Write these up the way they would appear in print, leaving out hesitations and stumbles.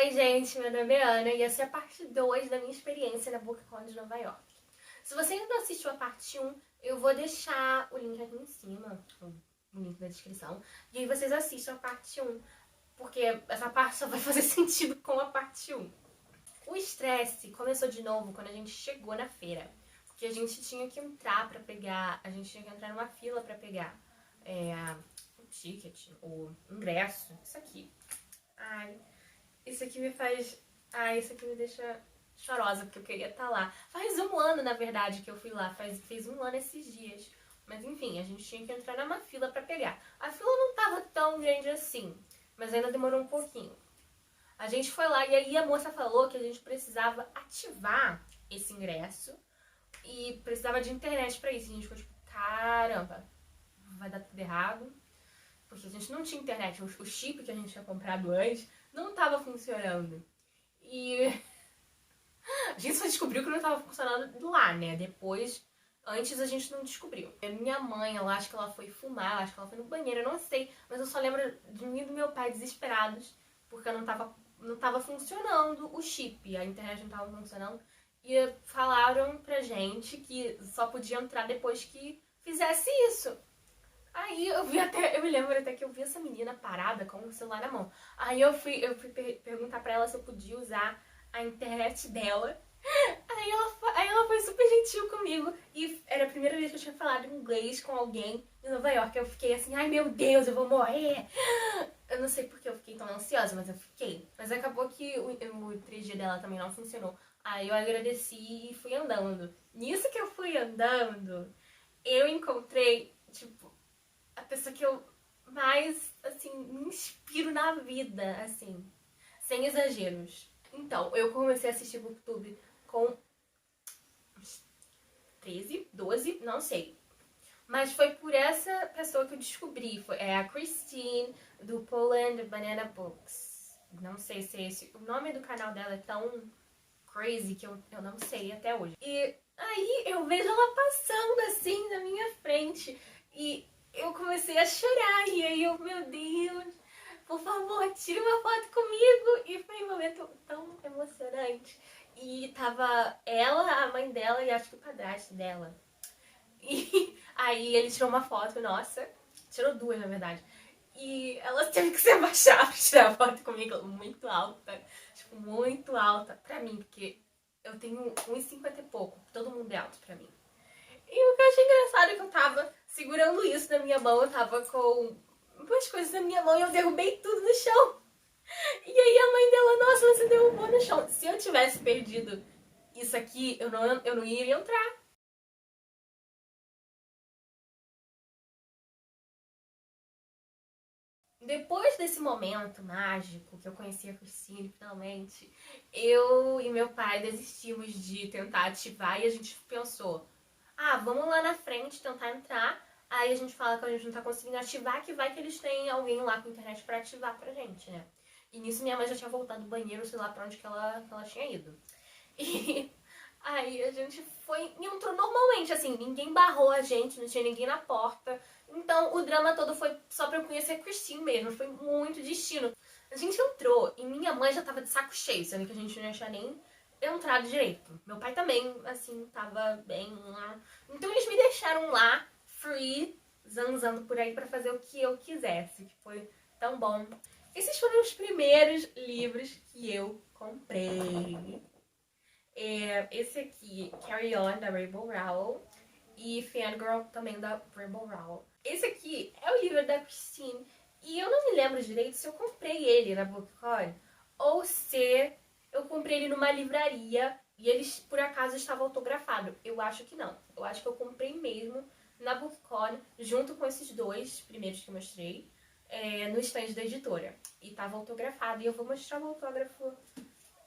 Oi, gente, meu nome é Ana e essa é a parte 2 da minha experiência na BookCon de Nova York. Se você ainda não assistiu a parte 1, eu vou deixar o link aqui em cima, o link na descrição, e aí vocês assistam a parte 1, porque essa parte só vai fazer sentido com a parte 1. O estresse começou de novo quando a gente chegou na feira, porque a gente tinha que entrar pra pegar, a gente tinha que entrar numa fila pra pegar o ticket, o ingresso, isso aqui. Isso aqui me faz... isso aqui me deixa chorosa, porque eu queria estar lá. Faz um ano, na verdade, que eu fui lá. Fez um ano esses dias. Mas enfim, a gente tinha que entrar numa fila pra pegar. A fila não tava tão grande assim, mas ainda demorou um pouquinho. A gente foi lá e aí a moça falou que a gente precisava ativar esse ingresso e precisava de internet pra isso. A gente ficou tipo, caramba, vai dar tudo errado. Porque a gente não tinha internet. O chip que a gente tinha comprado antes não estava funcionando. E a gente só descobriu que não estava funcionando lá, né? Depois, antes a gente não descobriu. A minha mãe, eu acho que ela foi fumar, eu acho que ela foi no banheiro, eu não sei. Mas eu só lembro de mim e do meu pai desesperados, porque não tava funcionando o chip, a internet não estava funcionando. E falaram pra gente que só podia entrar depois que fizesse isso. Aí eu me lembro até que eu vi essa menina parada com o celular na mão. Aí eu fui perguntar pra ela se eu podia usar a internet dela. Aí ela foi super gentil comigo. E era a primeira vez que eu tinha falado inglês com alguém em Nova York. Eu fiquei assim, ai meu Deus, eu vou morrer. Eu não sei porque eu fiquei tão ansiosa, mas eu fiquei. Mas acabou que o 3G dela também não funcionou. Aí eu agradeci e fui andando. Nisso que eu fui andando, eu encontrei, tipo, a pessoa que eu mais, assim, me inspiro na vida, assim, sem exageros. Então, eu comecei a assistir BookTube com 13, 12, não sei. Mas foi por essa pessoa que eu descobri. É a Christine, do Poland Banana Books. Não sei se é esse... O nome do canal dela é tão crazy que eu não sei até hoje. E aí eu vejo ela passando assim na minha frente. E eu comecei a chorar. E aí eu, meu Deus, por favor, tire uma foto comigo. E foi um momento tão emocionante. E tava ela, a mãe dela e acho que o padrasto dela. E aí ele tirou uma foto, nossa. Tirou duas, na verdade. E ela teve que se abaixar pra tirar a foto comigo, muito alta. Tipo, muito alta pra mim, porque eu tenho 1,50 e pouco. Todo mundo é alto pra mim. E o que eu achei engraçado é que eu tava segurando isso na minha mão. Eu tava com umas coisas na minha mão e eu derrubei tudo no chão. E aí a mãe dela, nossa, você derrubou no chão. Se eu tivesse perdido isso aqui, eu não iria entrar. Depois desse momento mágico, que eu conheci a Christine finalmente, eu e meu pai desistimos de tentar ativar e a gente pensou, vamos lá na frente tentar entrar, aí a gente fala que a gente não tá conseguindo ativar, que vai que eles têm alguém lá com internet pra ativar pra gente, né? E nisso minha mãe já tinha voltado do banheiro, sei lá pra onde que ela tinha ido. E aí a gente foi e entrou normalmente, assim, ninguém barrou a gente, não tinha ninguém na porta. Então o drama todo foi só pra eu conhecer a Christine mesmo, foi muito destino. A gente entrou e minha mãe já tava de saco cheio, sendo que a gente não ia achar nem entrado direito. Meu pai também, assim, tava bem lá. Então eles me deixaram lá, free, zanzando por aí pra fazer o que eu quisesse, que foi tão bom. Esses foram os primeiros livros que eu comprei. Esse aqui, Carry On, da Rainbow Rowell, e Fangirl, também da Rainbow Rowell. Esse aqui é o livro da Christine, e eu não me lembro direito se eu comprei ele na BookCon ou se eu comprei ele numa livraria e ele, por acaso, estava autografado. Eu acho que não. Eu acho que eu comprei mesmo na BookCon, junto com esses dois primeiros que eu mostrei, no stand da editora. E estava autografado, e eu vou mostrar o autógrafo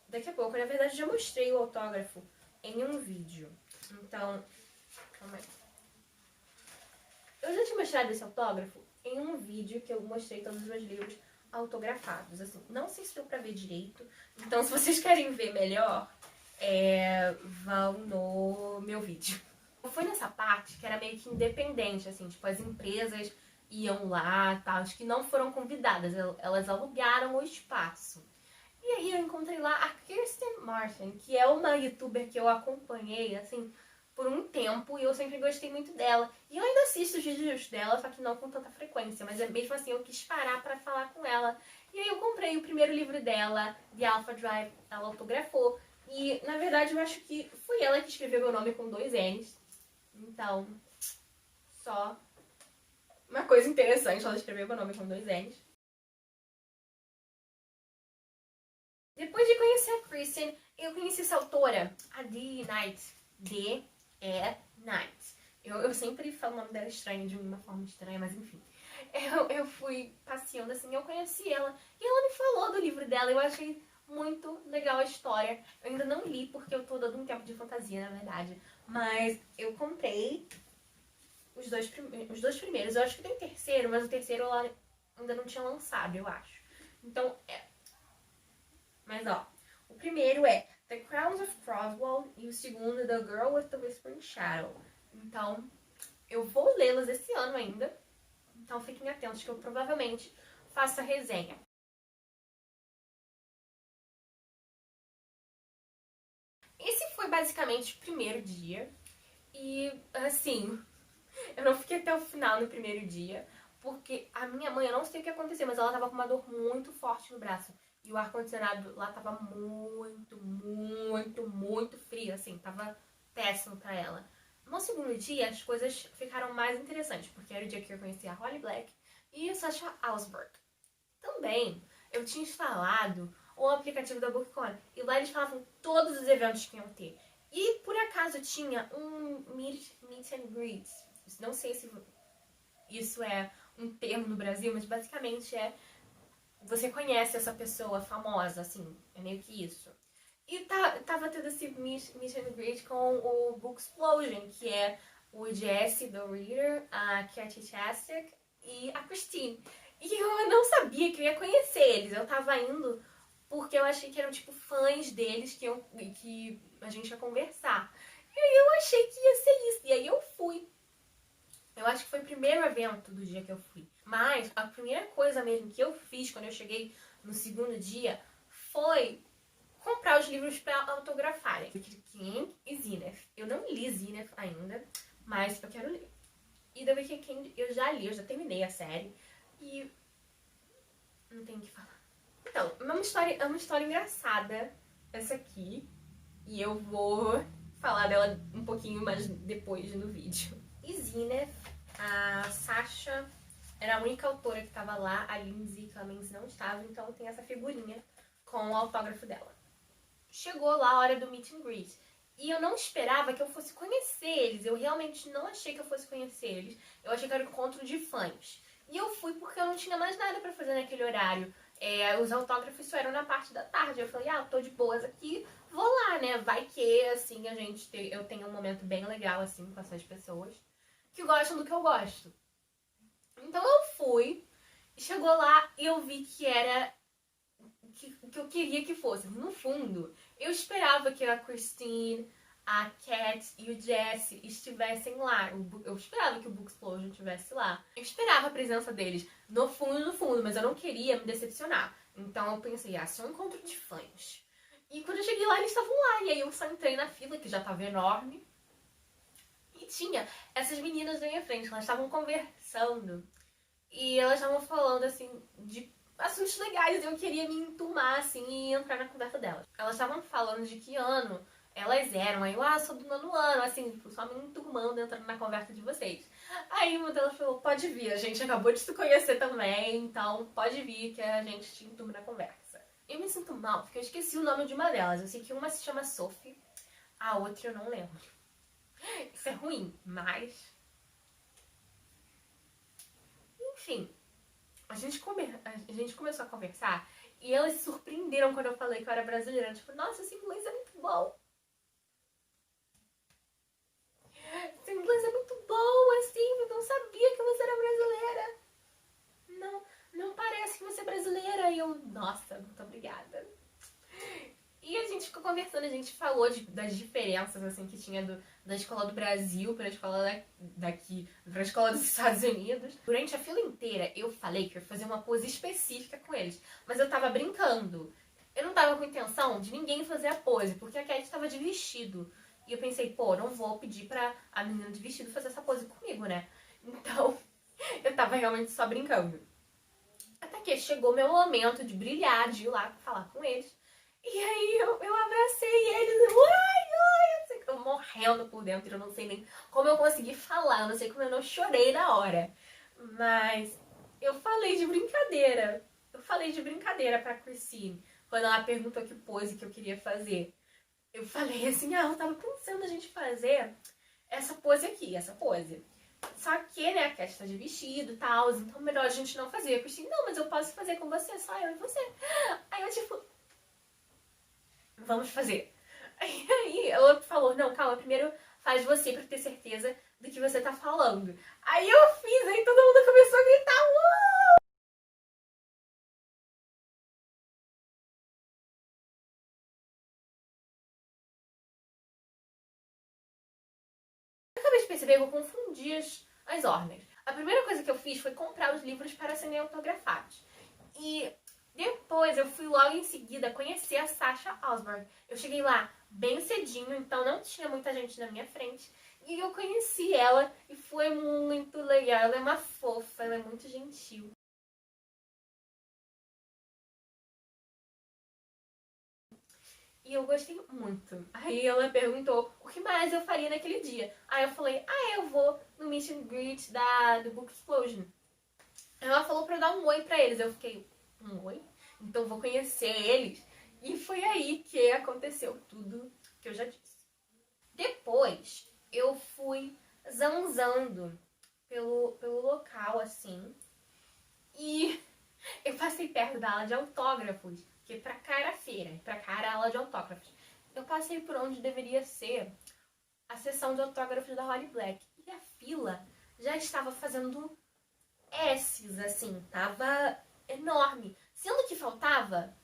daqui a pouco. Na verdade, já mostrei o autógrafo em um vídeo. Então, calma aí. Eu já tinha mostrado esse autógrafo em um vídeo que eu mostrei todos os meus livros autografados. Assim, não sei se deu pra ver direito. Então, se vocês querem ver melhor, vão no meu vídeo. Foi nessa parte que era meio que independente, assim, tipo, as empresas iam lá, tal, as que não foram convidadas, elas alugaram o espaço. E aí eu encontrei lá a Kirsten Martin, que é uma youtuber que eu acompanhei, assim, por um tempo, e eu sempre gostei muito dela. E eu ainda assisto os vídeos dela, só que não com tanta frequência, mas mesmo assim eu quis parar pra falar com ela. E aí eu comprei o primeiro livro dela, The Alpha Drive, ela autografou. E, na verdade, eu acho que foi ela que escreveu meu nome com 2 N's. Então, só uma coisa interessante, ela escreveu meu nome com 2 N's. Depois de conhecer a Kristen, eu conheci essa autora, a Dee Knight. D.E. Knight. Eu sempre falo o nome dela estranho, de uma forma estranha, mas enfim. Eu fui passeando assim, eu conheci ela. E ela me falou do livro dela, eu achei muito legal a história. Eu ainda não li, porque eu tô dando um tempo de fantasia, na verdade. Mas eu comprei os dois primeiros. Eu acho que tem o terceiro, mas o terceiro ela ainda não tinha lançado, eu acho. Então, mas ó, o primeiro é The Crowns of Croswell e o segundo The Girl with the Whispering Shadow. Então, eu vou lê-los esse ano ainda. Então fiquem atentos que eu provavelmente faço a resenha. Esse foi basicamente o primeiro dia. E assim, eu não fiquei até o final no primeiro dia. Porque a minha mãe, eu não sei o que aconteceu, mas ela tava com uma dor muito forte no braço. E o ar-condicionado lá tava muito frio, assim, tava péssimo pra ela. No segundo dia, as coisas ficaram mais interessantes, porque era o dia que eu conheci a Holly Black e a Sasha Ausberg. Também, eu tinha instalado o aplicativo da BookCon, e lá eles falavam todos os eventos que iam ter. E, por acaso, tinha um meet and greet. Não sei se isso é um termo no Brasil, mas basicamente é você conhece essa pessoa famosa, assim, é meio que isso. E tava tendo esse meet and greet com o Booksplosion, que é o Jesse, do Reader, a Katy Chastek e a Christine. E eu não sabia que eu ia conhecer eles. Eu tava indo porque eu achei que eram, tipo, fãs deles que a gente ia conversar. E aí eu achei que ia ser isso. E aí eu fui. Eu acho que foi o primeiro evento do dia que eu fui. Mas a primeira coisa mesmo que eu fiz quando eu cheguei no segundo dia foi comprar os livros pra autografarem. King e Zenith. Eu não li Zenith ainda, mas eu quero ler. E The Wicked King eu já li, eu já terminei a série. E não tenho o que falar. Então, é uma história engraçada essa aqui. E eu vou falar dela um pouquinho mais depois no vídeo. E Zenith, a Sasha era a única autora que estava lá, a Lindsay Cummings não estava, então tem essa figurinha com o autógrafo dela. Chegou lá a hora do meet and greet. E eu não esperava que eu fosse conhecer eles. Eu realmente não achei que eu fosse conhecer eles. Eu achei que era um encontro de fãs. E eu fui porque eu não tinha mais nada pra fazer naquele horário. Os autógrafos só eram na parte da tarde. Eu falei, tô de boas aqui, vou lá, né? Vai que, assim, eu tenho um momento bem legal, assim, com essas pessoas que gostam do que eu gosto. Então eu fui, chegou lá e eu vi que era o que eu queria que fosse. No fundo, eu esperava que a Christine, a Cat e o Jesse estivessem lá. Eu esperava que o Booksplosion estivesse lá. Eu esperava a presença deles no fundo, mas eu não queria me decepcionar. Então eu pensei, só um encontro de fãs. E quando eu cheguei lá, eles estavam lá. E aí eu só entrei na fila, que já estava enorme. E tinha essas meninas na minha frente, elas estavam conversando. E elas estavam falando, assim, de assuntos legais. Eu queria me enturmar, assim, e entrar na conversa delas. Elas estavam falando de que ano elas eram. Aí eu, sou do nono ano, assim, só me enturmando, entrando na conversa de vocês. Aí uma delas falou, pode vir, a gente acabou de se conhecer também, então pode vir que a gente te enturma na conversa. Eu me sinto mal, porque eu esqueci o nome de uma delas. Eu sei que uma se chama Sophie, a outra eu não lembro. Isso é ruim, mas... Enfim, a gente começou a conversar e elas se surpreenderam quando eu falei que eu era brasileira. Tipo, nossa, esse inglês é muito bom. Esse inglês é muito bom, assim, eu não sabia que você era brasileira. Não parece que você é brasileira. E eu, nossa, muito obrigada. E a gente ficou conversando, a gente falou das diferenças, assim, que tinha da escola do Brasil pra escola daqui, pra escola dos Estados Unidos. Durante a fila inteira, eu falei que eu ia fazer uma pose específica com eles. Mas eu tava brincando. Eu não tava com intenção de ninguém fazer a pose, porque a Cat tava de vestido. E eu pensei, pô, não vou pedir pra a menina de vestido fazer essa pose comigo, né? Então, eu tava realmente só brincando. Até que chegou meu momento de brilhar, de ir lá falar com eles. E aí eu abracei eles, eu morrendo por dentro, eu não sei nem como eu consegui falar, eu não sei como eu não chorei na hora. Mas eu falei de brincadeira. Eu falei de brincadeira pra Christine, quando ela perguntou que pose que eu queria fazer. Eu falei assim, eu tava pensando a gente fazer essa pose aqui, essa pose. Só que, né, a Cat tá de vestido e tal, então melhor a gente não fazer. A Christine, não, mas eu posso fazer com você, só eu e você. Aí eu, tipo, vamos fazer. Aí ela falou, não, calma, primeiro faz você pra ter certeza do que você tá falando. Aí eu fiz, aí todo mundo começou a gritar, eu acabei de perceber que eu confundi as ordens. A primeira coisa que eu fiz foi comprar os livros para serem autografados. E depois eu fui logo em seguida conhecer a Sasha Osborne. Eu cheguei lá bem cedinho, então não tinha muita gente na minha frente. E eu conheci ela e foi muito legal. Ela é uma fofa, ela é muito gentil. E eu gostei muito. Aí ela perguntou o que mais eu faria naquele dia. Aí eu falei, eu vou no meet and greet do Book Explosion. Ela falou pra eu dar um oi pra eles. Eu fiquei, um oi? Então vou conhecer eles. E foi aí que aconteceu tudo que eu já disse. Depois eu fui zanzando pelo local, assim. E eu passei perto da ala de autógrafos, que pra cá era a feira, pra cá era a ala de autógrafos. Eu passei por onde deveria ser a sessão de autógrafos da Holly Black. E a fila já estava fazendo S's, assim, tava enorme. Sendo que faltava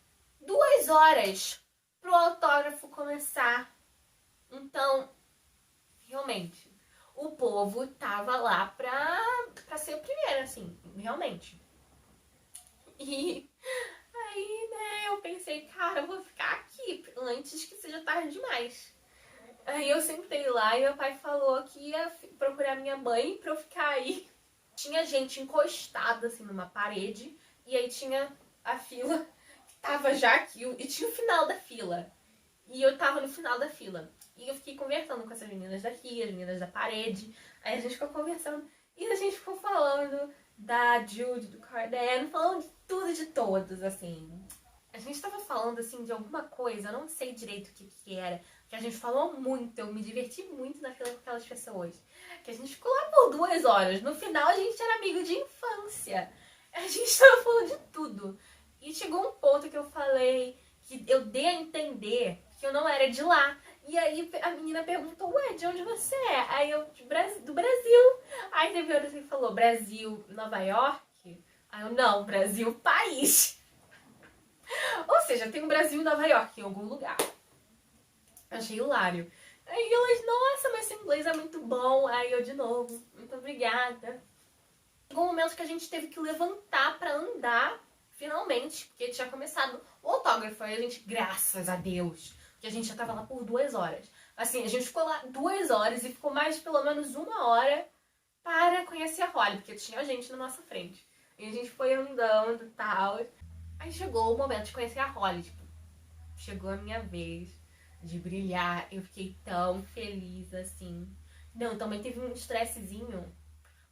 2 horas pro autógrafo começar. Então, realmente, o povo tava lá pra ser o primeiro, assim, realmente. E aí, né, eu pensei, cara, eu vou ficar aqui antes que seja tarde demais. Aí eu sentei lá e meu pai falou que ia procurar minha mãe pra eu ficar aí. Tinha gente encostada, assim, numa parede. E aí tinha a fila que tava já aqui. E tinha o final da fila. E eu tava no final da fila. E eu fiquei conversando com essas meninas daqui, as meninas da parede. Aí a gente ficou conversando. E a gente ficou falando da Jude, do Cardan, falando de tudo e de todos, assim. A gente tava falando, assim, de alguma coisa, eu não sei direito o que era. Que a gente falou muito, eu me diverti muito na fila com aquelas pessoas. Que a gente ficou lá por 2 horas. No final a gente era amigo de infância. A gente tava falando de tudo. E chegou um ponto que eu falei, que eu dei a entender que eu não era de lá. E aí a menina perguntou, ué, de onde você é? Aí eu, do Brasil. Aí teve outra que falou, Brasil, Nova York? Aí eu, não, Brasil, país. Ou seja, tem um Brasil e Nova York em algum lugar. Achei hilário. Aí elas, nossa, mas seu inglês é muito bom. Aí eu de novo, muito obrigada. Chegou um momento que a gente teve que levantar pra andar, finalmente, porque tinha começado o autógrafo. Aí a gente, graças a Deus, que a gente já tava lá por 2 horas. Assim, a gente ficou lá 2 horas e ficou mais de pelo menos 1 hora para conhecer a Holly, porque tinha gente na nossa frente. E a gente foi andando e tal. Aí chegou o momento de conhecer a Holly, tipo, chegou a minha vez de brilhar. Eu fiquei tão feliz, assim. Não, também teve um estressezinho,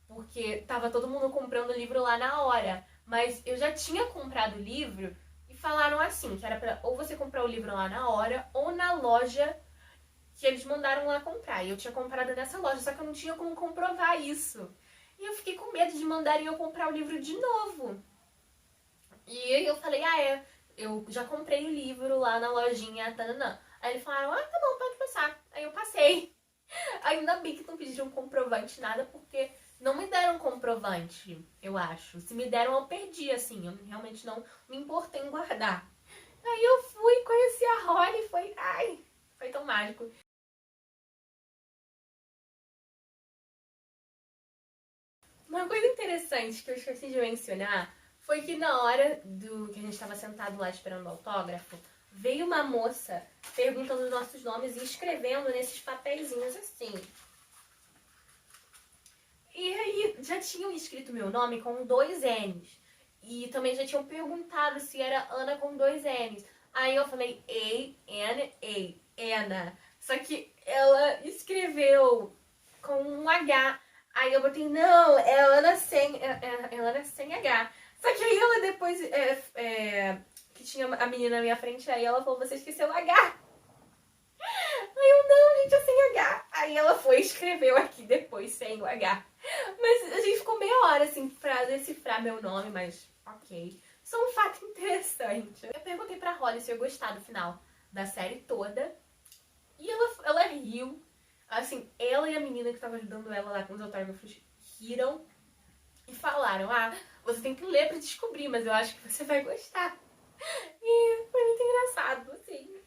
porque tava todo mundo comprando o livro lá na hora. Mas eu já tinha comprado o livro e falaram assim, que era pra ou você comprar o livro lá na hora, ou na loja que eles mandaram lá comprar. E eu tinha comprado nessa loja, só que eu não tinha como comprovar isso. E eu fiquei com medo de mandarem eu comprar o livro de novo. E eu falei, eu já comprei o livro lá na lojinha, tananã. Aí eles falaram, tá bom, pode passar. Aí eu passei. Ainda bem que não pediram comprovante, nada, porque não me deram comprovante, eu acho. Se me deram, eu perdi, assim. Eu realmente não me importei em guardar. Aí eu fui, conheci a Holly e foi tão mágico. Uma coisa interessante que eu esqueci de mencionar foi que na hora do que a gente tava sentado lá esperando o autógrafo, veio uma moça perguntando os nossos nomes e escrevendo nesses papeizinhos assim. E aí já tinham escrito meu nome com 2 N's. E também já tinham perguntado se era Ana com 2 N's. Aí eu falei A-N-A, Ana. Só que ela escreveu com um H. Aí eu botei, não, é Ana sem, é Ana sem H. Só que aí ela depois, que tinha a menina na minha frente, aí ela falou, você esqueceu o H. Aí eu, não, gente, é sem H. Aí ela foi e escreveu aqui depois sem o H. Mas a gente ficou meia hora assim pra decifrar meu nome, mas ok. Só um fato interessante. Eu perguntei pra Holly se eu gostar do final da série toda. E ela riu. Assim, ela e a menina que tava ajudando ela lá com os autógrafos riram e falaram: ah, você tem que ler pra descobrir, mas eu acho que você vai gostar. E foi muito engraçado, assim.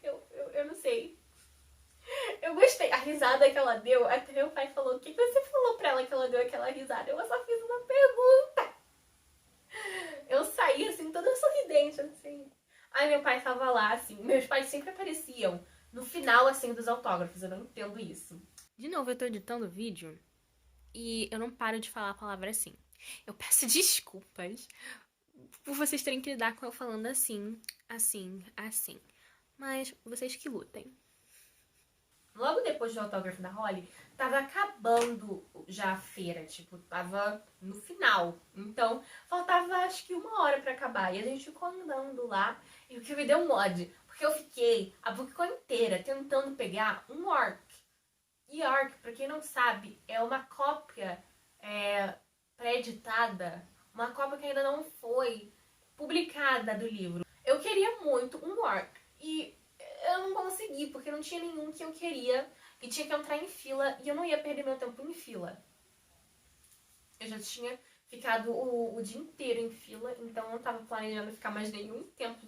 Eu não sei. Eu gostei. A risada que ela deu, até meu pai falou: o que você falou pra ela que ela deu aquela risada? Eu só fiz uma pergunta. Eu saí assim, toda sorridente, assim. Aí meu pai tava lá, assim. Meus pais sempre apareciam no final, assim, dos autógrafos. Eu não entendo isso. De novo, eu tô editando o vídeo e eu não paro de falar a palavra assim. Eu peço desculpas por vocês terem que lidar com eu falando assim, assim, assim. Mas vocês que lutem. Logo depois do autógrafo da Holly, tava acabando já a feira, tipo, tava no final. Então, faltava acho que 1 hora pra acabar. E a gente ficou andando lá, e o que me deu um ódio, porque eu fiquei a BookCon inteira tentando pegar um ARC. E ARC, pra quem não sabe, é uma cópia pré-editada, uma cópia que ainda não foi publicada do livro. Eu queria muito um ARC, e eu não consegui, porque não tinha nenhum que eu queria e tinha que entrar em fila e eu não ia perder meu tempo em fila. Eu já tinha ficado o dia inteiro em fila, então eu não tava planejando ficar mais nenhum tempo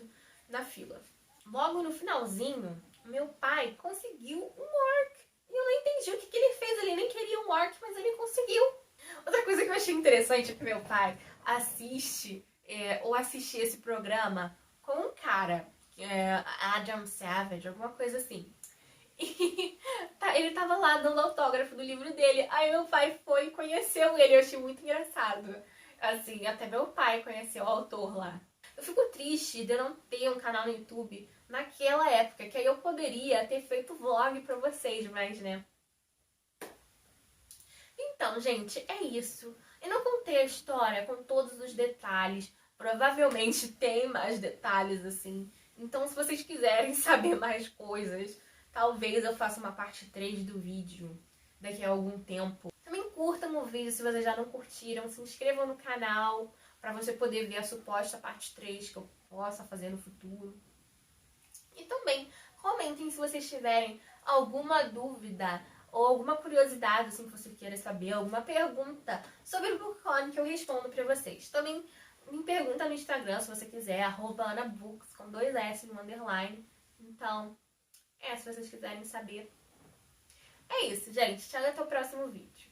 na fila. Logo no finalzinho, meu pai conseguiu um orc. E eu não entendi o que ele fez. Ele nem queria um orc, mas ele conseguiu. Outra coisa que eu achei interessante é que meu pai assiste ou assistia esse programa com um cara, Adam Savage, alguma coisa assim. E ele tava lá dando autógrafo do livro dele. Aí meu pai foi e conheceu ele. Eu achei muito engraçado. Assim, até meu pai conheceu o autor lá. Eu fico triste de eu não ter um canal no YouTube naquela época, que aí eu poderia ter feito vlog pra vocês, mas né. Então, gente, é isso. Eu não contei a história com todos os detalhes. Provavelmente tem mais detalhes, assim. Então, se vocês quiserem saber mais coisas, talvez eu faça uma parte 3 do vídeo daqui a algum tempo. Também curtam o vídeo se vocês já não curtiram. Se inscrevam no canal para você poder ver a suposta parte 3 que eu possa fazer no futuro. E também comentem se vocês tiverem alguma dúvida ou alguma curiosidade, assim, que você queira saber, alguma pergunta sobre o BookCon que eu respondo pra vocês. Também me pergunta no Instagram, se você quiser, @anabooks, com 2 S no underline. Então, se vocês quiserem saber. É isso, gente. Tchau, até o próximo vídeo.